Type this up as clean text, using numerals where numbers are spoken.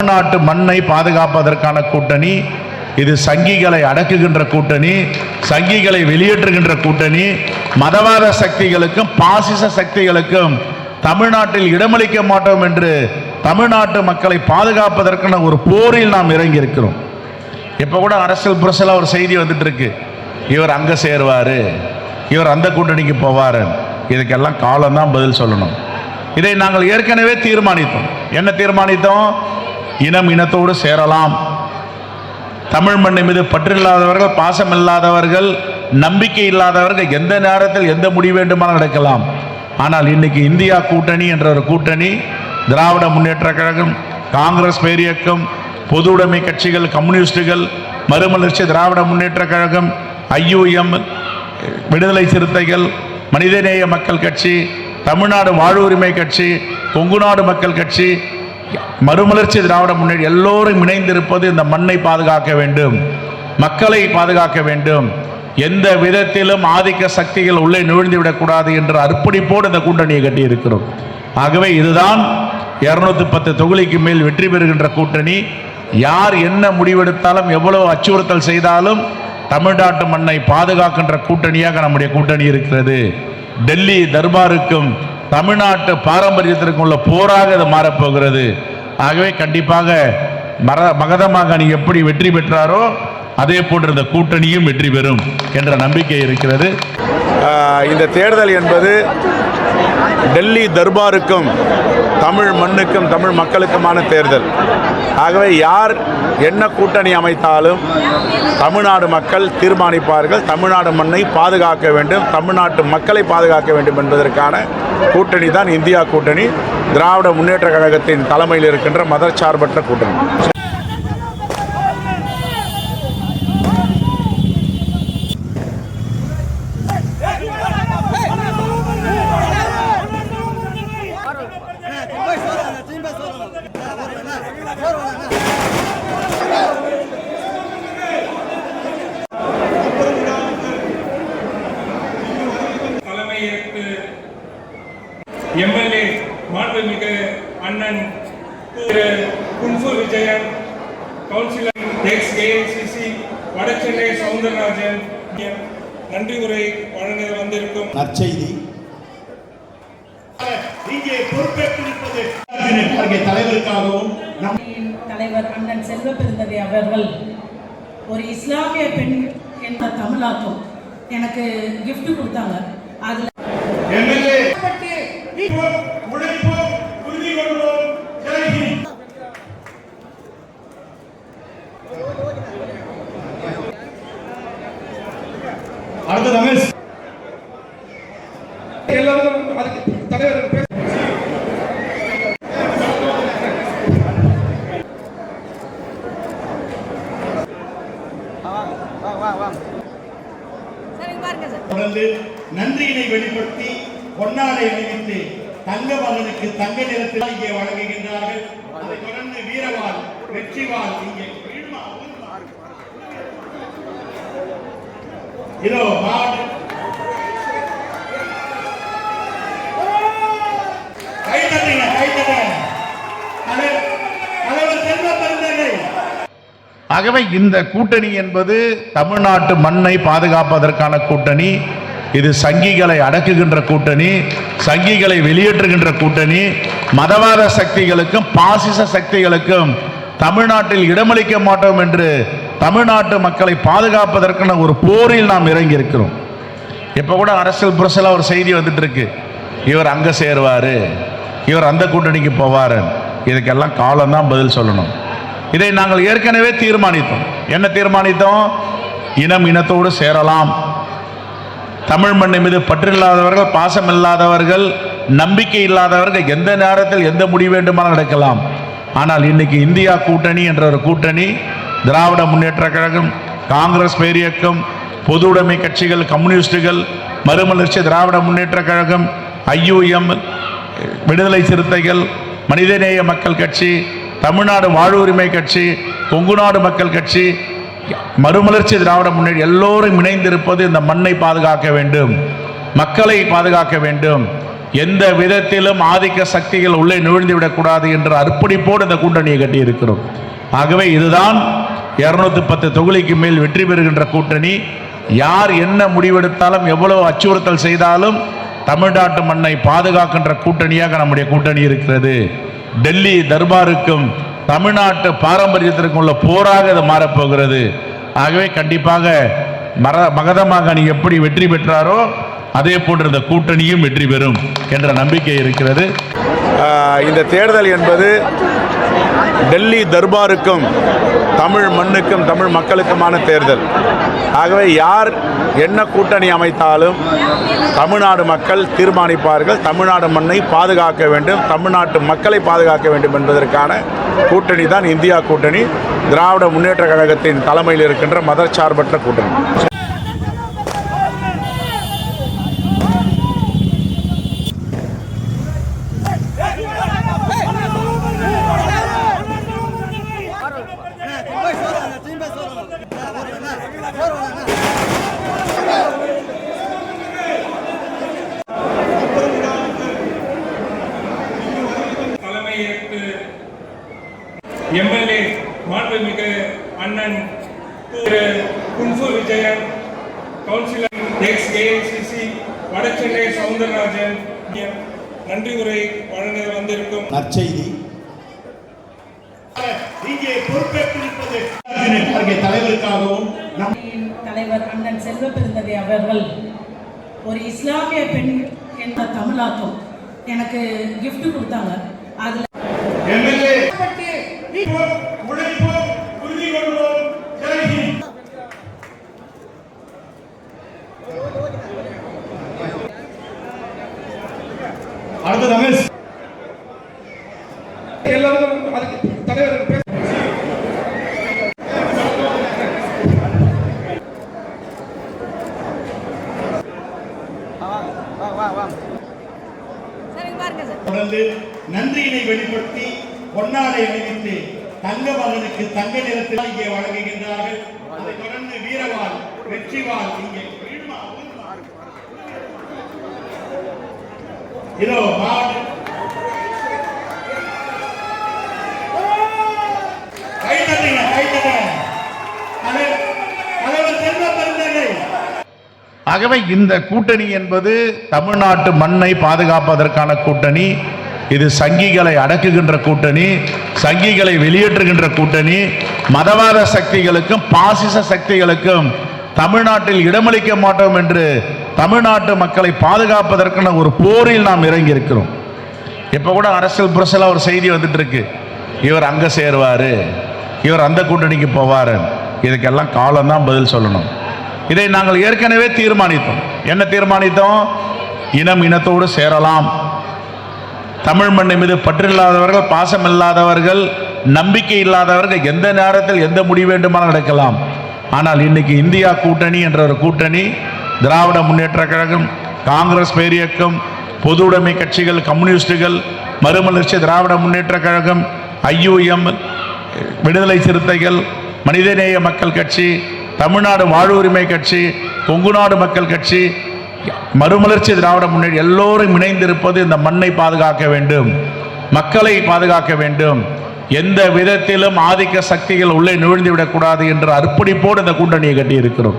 தமிழ்நாட்டு மண்ணை பாதுகாப்பதற்கான கூட்டணி, இது சங்கிகளை அடக்குகின்ற கூட்டணி, சங்கிகளை வெளியேற்றுகின்ற கூட்டணி, மதவாத சக்திகளுக்கும் பாசிச சக்திகளுக்கும் தமிழ்நாட்டில் இடமளிக்க மாட்டோம் என்று தமிழ்நாட்டு மக்களை பாதுகாப்பதற்கான ஒரு போரில் நாம் இறங்கி இருக்கிறோம். இப்போ கூட அரசியல் புரசலா ஒரு செய்தி வந்துட்டு இருக்கு, இவர் அங்கே சேருவார், இவர் அந்த கூட்டணிக்கு போவார். இதுக்கெல்லாம் காலம்தான் பதில் சொல்லணும். இதை நாங்கள் ஏற்கனவே தீர்மானித்தோம். என்ன தீர்மானித்தோம்? இனம் இனத்தோடு சேரலாம். தமிழ் மண்ணை மீது பற்றில்லாதவர்கள், பாசம் இல்லாதவர்கள், நம்பிக்கை இல்லாதவர்கள் எந்த நேரத்தில் எந்த முடிவு வேண்டுமானாலும் நடக்கலாம். ஆனால் இன்னைக்கு இந்தியா கூட்டணி என்ற ஒரு கூட்டணி, திராவிட முன்னேற்ற கழகம், காங்கிரஸ் பேரியக்கம், பொது உடைமை கட்சிகள், கம்யூனிஸ்டுகள், மறுமலர்ச்சி திராவிட முன்னேற்ற கழகம், IUM, விடுதலை சிறுத்தைகள், மனிதநேய மக்கள் கட்சி, தமிழ்நாடு வாழ்வுரிமை கட்சி, கொங்குநாடு மக்கள் கட்சி, மறுமலர்ச்சி திராவிட முன்னேற்ற எல்லோரும் இணைந்திருப்பது இந்த மண்ணை பாதுகாக்க வேண்டும், மக்களை பாதுகாக்க வேண்டும், எந்த விதத்திலும் ஆதிக்க சக்திகள் உள்ளே நுழைந்து விடக்கூடாது என்ற அர்ப்பணிப்போடு இந்த கூட்டணியை கட்டியிருக்கிறோம். ஆகவே இதுதான் 210 தொகுதிக்கு மேல் வெற்றி பெறுகின்ற கூட்டணி. யார் என்ன முடிவெடுத்தாலும், எவ்வளவு அச்சுறுத்தல் செய்தாலும் தமிழ்நாட்டு மண்ணை பாதுகாக்கின்ற கூட்டணியாக நம்முடைய கூட்டணி இருக்கிறது. டெல்லி தர்பாருக்கும் தமிழ்நாட்டு பாரம்பரியத்திற்கும் உள்ள போராக இது மாறப்போகிறது. ஆகவே கண்டிப்பாக மகதமாக நீ எப்படி வெற்றி பெற்றாரோ அதே போன்ற இந்த கூட்டணியும் வெற்றி பெறும் என்ற நம்பிக்கை இருக்கிறது. இந்த தேர்தல் என்பது டெல்லி தர்பாருக்கும் தமிழ் மண்ணுக்கும் தமிழ் மக்களுக்குமான தேர்தல். ஆகவே யார் என்ன கூட்டணி அமைத்தாலும் தமிழ்நாடு மக்கள் தீர்மானிப்பார்கள். தமிழ்நாடு மண்ணை பாதுகாக்க வேண்டும், தமிழ்நாட்டு மக்களை பாதுகாக்க வேண்டும் என்பதற்கான கூட்டணி தான் இந்தியா கூட்டணி, திராவிட முன்னேற்ற கழகத்தின் தலைமையில் இருக்கின்ற மதச்சார்பற்ற கூட்டணி. எம்எல்ஏ மாண்புமிகு அண்ணன் kung fu Vijayan, councillor X AICC Vadachennai Soundararajan நன்றி உரை வழங்க வந்திருக்கும் நற்செய்தி. இங்கே பொறுப்பேற்றிருப்பது தலைவருக்காகவும் தலைவர் அண்ணன் செல்வ பெருந்தகை அவர்கள் ஒரு இஸ்லாமிய பெண் என்ற தமிழாக்கம் எனக்கு கிஃப்ட் கொடுத்தாங்க. அதுல அடுத்த ரமேஷ் எல்லாரும் தலைவர் நன்றியினை வெளிப்படுத்தி பொன்னாடை அணிவித்து தங்க மகனுக்கு தங்க நிறத்தில் இங்கே வழங்குகின்றார்கள். அதை தொடர்ந்து வீரவாள், வெற்றிவாள் இங்கே இதோ மாடு ஆகவே இந்த கூட்டணி என்பது தமிழ்நாட்டு மண்ணை பாதுகாப்பதற்கான கூட்டணி, இது சங்கிகளை அடக்குகின்ற கூட்டணி, சங்கிகளை வெளியேற்றுகின்ற கூட்டணி, மதவாத சக்திகளுக்கும் பாசிச சக்திகளுக்கும் தமிழ்நாட்டில் இடமளிக்க மாட்டோம் என்று தமிழ்நாட்டு மக்களை பாதுகாப்பதற்கான ஒரு போரில் நாம் இறங்கி இருக்கிறோம். இப்போ கூட அரசியல் புரசலா ஒரு செய்தி வந்துட்டு இருக்கு, இவர் அங்கே சேருவார், இவர் அந்த கூட்டணிக்கு போவார். இதுக்கெல்லாம் காலம்தான் பதில் சொல்லணும். இதை நாங்கள் ஏற்கனவே தீர்மானித்தோம். என்ன தீர்மானித்தோம்? இனம் இனத்தோடு சேரலாம். தமிழ் மண்ணை மீது பற்றில்லாதவர்கள், பாசம் இல்லாதவர்கள், நம்பிக்கை இல்லாதவர்கள் எந்த நேரத்தில் எந்த முடிவு வேண்டுமானாலும் நடக்கலாம். ஆனால் இன்னைக்கு இந்தியா கூட்டணி என்ற ஒரு கூட்டணி, திராவிட முன்னேற்ற கழகம், காங்கிரஸ் பேரியக்கம், பொது உடைமை கட்சிகள், கம்யூனிஸ்டுகள், மறுமலர்ச்சி திராவிட முன்னேற்ற கழகம், IUM, விடுதலை சிறுத்தைகள், மனிதநேய மக்கள் கட்சி, தமிழ்நாடு வாழ்வுரிமை கட்சி, கொங்குநாடு மக்கள் கட்சி, மறுமலர்ச்சி திராவிட முன்னேற்ற எல்லோரும் இணைந்திருப்பது இந்த மண்ணை பாதுகாக்க வேண்டும், மக்களை பாதுகாக்க வேண்டும், எந்த விதத்திலும் ஆதிக்க சக்திகள் உள்ளே நுழைந்து விடக்கூடாது என்ற அர்ப்பணிப்போடு இந்த கூட்டணியை கட்டியிருக்கிறோம். ஆகவே இதுதான் 210 தொகுதிக்கு மேல் வெற்றி பெறுகின்ற கூட்டணி. யார் என்ன முடிவெடுத்தாலும் எவ்வளவு அச்சுறுத்தல் செய்தாலும் தமிழ்நாட்டு மண்ணை பாதுகாக்கின்ற கூட்டணியாக நம்முடைய கூட்டணி இருக்கிறது. டெல்லி தர்பாருக்கும் தமிழ்நாட்டு பாரம்பரியத்திற்கும் உள்ள போராக இது மாறப்போகிறது. ஆகவே கண்டிப்பாக மகதமாக நீ எப்படி வெற்றி பெற்றாரோ அதே போன்ற இந்த கூட்டணியும் வெற்றி பெறும் என்ற நம்பிக்கை இருக்கிறது. இந்த தேர்தல் என்பது டெல்லி தர்பாருக்கும் தமிழ் மண்ணுக்கும் தமிழ் மக்களுக்குமான தேர்தல். ஆகவே யார் என்ன கூட்டணி அமைத்தாலும் தமிழ்நாடு மக்கள் தீர்மானிப்பார்கள். தமிழ்நாடு மண்ணை பாதுகாக்க வேண்டும், தமிழ்நாட்டு மக்களை பாதுகாக்க வேண்டும் என்பதற்கான கூட்டணி தான் இந்தியா கூட்டணி, திராவிட முன்னேற்ற கழகத்தின் தலைமையில் இருக்கின்ற மதச்சார்பற்ற கூட்டணி. தலைமையேற்று எம்எல்ஏ மாண்புமிகு அண்ணன் திரு குன்ஃபு Vijayan, councillor ex AICC Vadachennai Soundararajan நன்றி உரை வழங்க வந்திருக்கும் நற்செய்தி. இங்கே பொறுப்பேற்றிருப்பது தலைவருக்காகவும் தலைவர் அண்ணன் செல்வ பெருந்தகை அவர்கள் ஒரு இஸ்லாமிய பெண் என்ற தமிழாக்கம் எனக்கு gift கொடுத்தாங்க. அதுல எம்எல்ஏ உழைப்போம், உறுதி கொள்வோம், ஜெய் ஹிந்த். அடுத்து ரமேஷ் எல்லாரும் தலைவர் தொடர்ந்து நன்றியினை வெளிப்படுத்தி பொன்னாடை அணிவித்து தங்க மகனுக்கு தங்க நிறத்தில் இங்கே வழங்குகின்றார்கள். அதைத் தொடர்ந்து வீரவாள், வெற்றிவாள் இங்கே இதோ ஆகவே இந்த கூட்டணி என்பது தமிழ்நாட்டு மண்ணை பாதுகாப்பதற்கான கூட்டணி. இது சங்கிகளை அடக்குகின்ற கூட்டணி, சங்கிகளை வெளியேற்றுகின்ற கூட்டணி. மதவாத சக்திகளுக்கும் பாசிச சக்திகளுக்கும் தமிழ்நாட்டில் இடமளிக்க மாட்டோம் என்று தமிழ்நாட்டு மக்களை பாதுகாப்பதற்கான ஒரு போரில் நாம் இறங்கி இருக்கிறோம். இப்போ கூட அரசியல் புரசல ஒரு செய்தி வந்துட்டு இருக்கு, இவர் அங்கே சேருவார், இவர் அந்த கூட்டணிக்கு போவார். இதுக்கெல்லாம் காலம்தான் பதில் சொல்லணும். இதை நாங்கள் ஏற்கனவே தீர்மானித்தோம். என்ன தீர்மானித்தோம்? இனம் இனத்தோடு சேரலாம். தமிழ் மண்ணை மீது பற்றில்லாதவர்கள், பாசம் இல்லாதவர்கள், நம்பிக்கை இல்லாதவர்கள் எந்த நேரத்தில் எந்த முடிவு வேண்டுமானால் நடக்கலாம். ஆனால் இன்னைக்கு இந்தியா கூட்டணி என்ற ஒரு கூட்டணி, திராவிட முன்னேற்ற கழகம், காங்கிரஸ் பேரியக்கம், பொது உடைமை கட்சிகள், கம்யூனிஸ்டுகள், மறுமலர்ச்சி திராவிட முன்னேற்ற கழகம், IUM, விடுதலை சிறுத்தைகள், மனிதநேய மக்கள் கட்சி, தமிழ்நாடு வாழ்வுரிமை கட்சி, கொங்குநாடு மக்கள் கட்சி, மறுமலர்ச்சி திராவிட முன்னேற்ற எல்லோரும் இணைந்திருப்பது இந்த மண்ணை பாதுகாக்க வேண்டும், மக்களை பாதுகாக்க வேண்டும், எந்த விதத்திலும் ஆதிக்க சக்திகள் உள்ளே நுழைந்து விடக்கூடாது என்ற அர்ப்பணிப்போடு இந்த கூட்டணியை கட்டியிருக்கிறோம்.